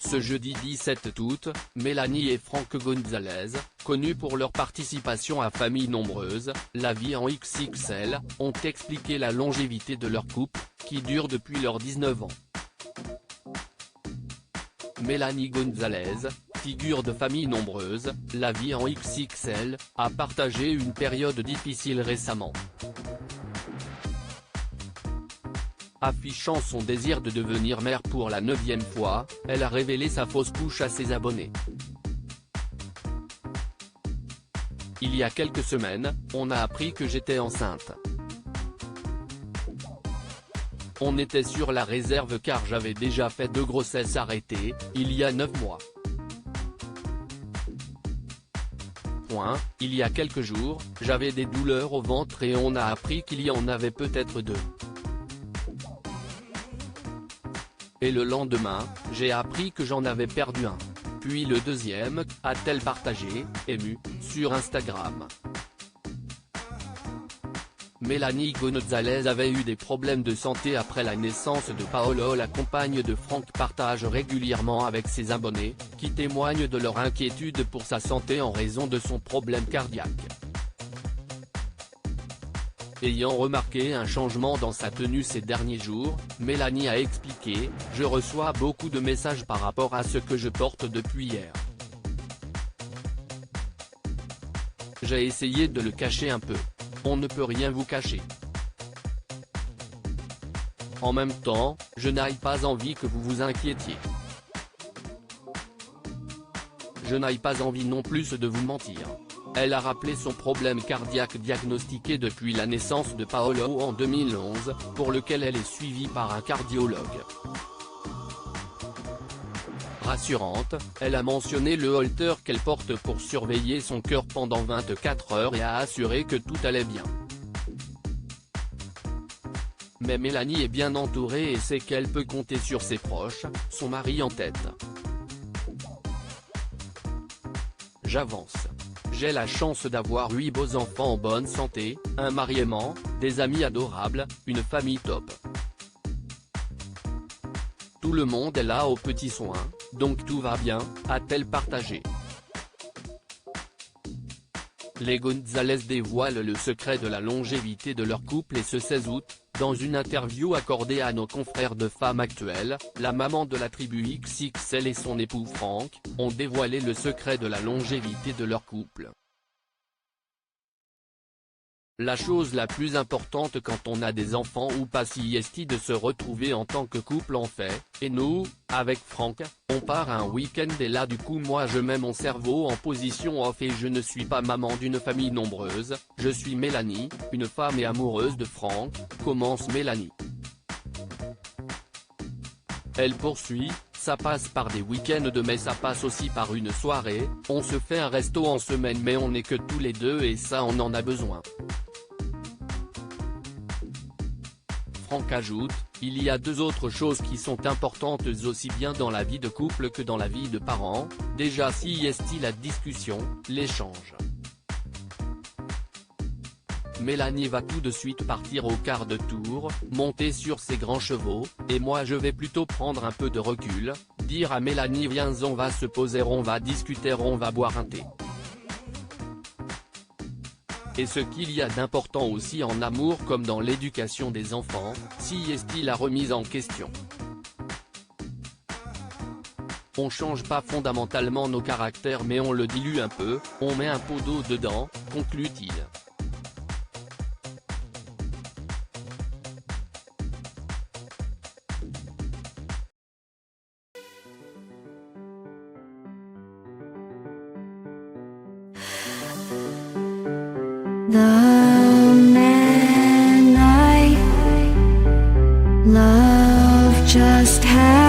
Ce jeudi 17 août, Mélanie et Franck Gonzalez, connus pour leur participation à Famille Nombreuse, La Vie en XXL, ont expliqué la longévité de leur couple, qui dure depuis leurs 19 ans. Mélanie Gonzalez, figure de Famille Nombreuse, La Vie en XXL, a partagé une période difficile récemment. Affichant son désir de devenir mère pour la 9e fois, elle a révélé sa fausse couche à ses abonnés. Il y a quelques semaines, on a appris que j'étais enceinte. On était sur la réserve car j'avais déjà fait 2 grossesses arrêtées, il y a 9 mois. Il y a quelques jours, j'avais des douleurs au ventre et on a appris qu'il y en avait peut-être 2. Et le lendemain, j'ai appris que j'en avais perdu un. Puis le deuxième, a-t-elle partagé, émue, sur Instagram. Mélanie Gonzalez avait eu des problèmes de santé après la naissance de Paolo. La compagne de Franck partage régulièrement avec ses abonnés, qui témoignent de leur inquiétude pour sa santé en raison de son problème cardiaque. Ayant remarqué un changement dans sa tenue ces derniers jours, Mélanie a expliqué « Je reçois beaucoup de messages par rapport à ce que je porte depuis hier. J'ai essayé de le cacher un peu. On ne peut rien vous cacher. En même temps, je n'ai pas envie que vous vous inquiétiez. Je n'ai pas envie non plus de vous mentir. » Elle a rappelé son problème cardiaque diagnostiqué depuis la naissance de Paolo en 2011, pour lequel elle est suivie par un cardiologue. Rassurante, elle a mentionné le holter qu'elle porte pour surveiller son cœur pendant 24 heures et a assuré que tout allait bien. Mais Mélanie est bien entourée et sait qu'elle peut compter sur ses proches, son mari en tête. J'avance. J'ai la chance d'avoir 8 beaux enfants en bonne santé, un mari aimant, des amis adorables, une famille top. Tout le monde est là aux petits soins, donc tout va bien, a-t-elle partagé. Les Gonzalez dévoilent le secret de la longévité de leur couple et ce 16 août, dans une interview accordée à nos confrères de Femmes Actuelles, la maman de la tribu XXL et son époux Franck, ont dévoilé le secret de la longévité de leur couple. La chose la plus importante quand on a des enfants ou pas si est de se retrouver en tant que couple en fait, et nous, avec Franck, on part un week-end et là du coup moi je mets mon cerveau en position off et je ne suis pas maman d'une famille nombreuse, je suis Mélanie, une femme et amoureuse de Franck, commence Mélanie. Elle poursuit, ça passe par des week-ends mais ça passe aussi par une soirée, on se fait un resto en semaine mais on n'est que tous les deux et ça on en a besoin. Franck ajoute, il y a 2 autres choses qui sont importantes aussi bien dans la vie de couple que dans la vie de parents, déjà si est la discussion, l'échange. Mélanie va tout de suite partir au quart de tour, monter sur ses grands chevaux, et moi je vais plutôt prendre un peu de recul, dire à Mélanie viens on va se poser on va discuter on va boire un thé. Et ce qu'il y a d'important aussi en amour comme dans l'éducation des enfants, si est la remise en question. On change pas fondamentalement nos caractères mais on le dilue un peu, on met un pot d'eau dedans, conclut-il. The man I love just had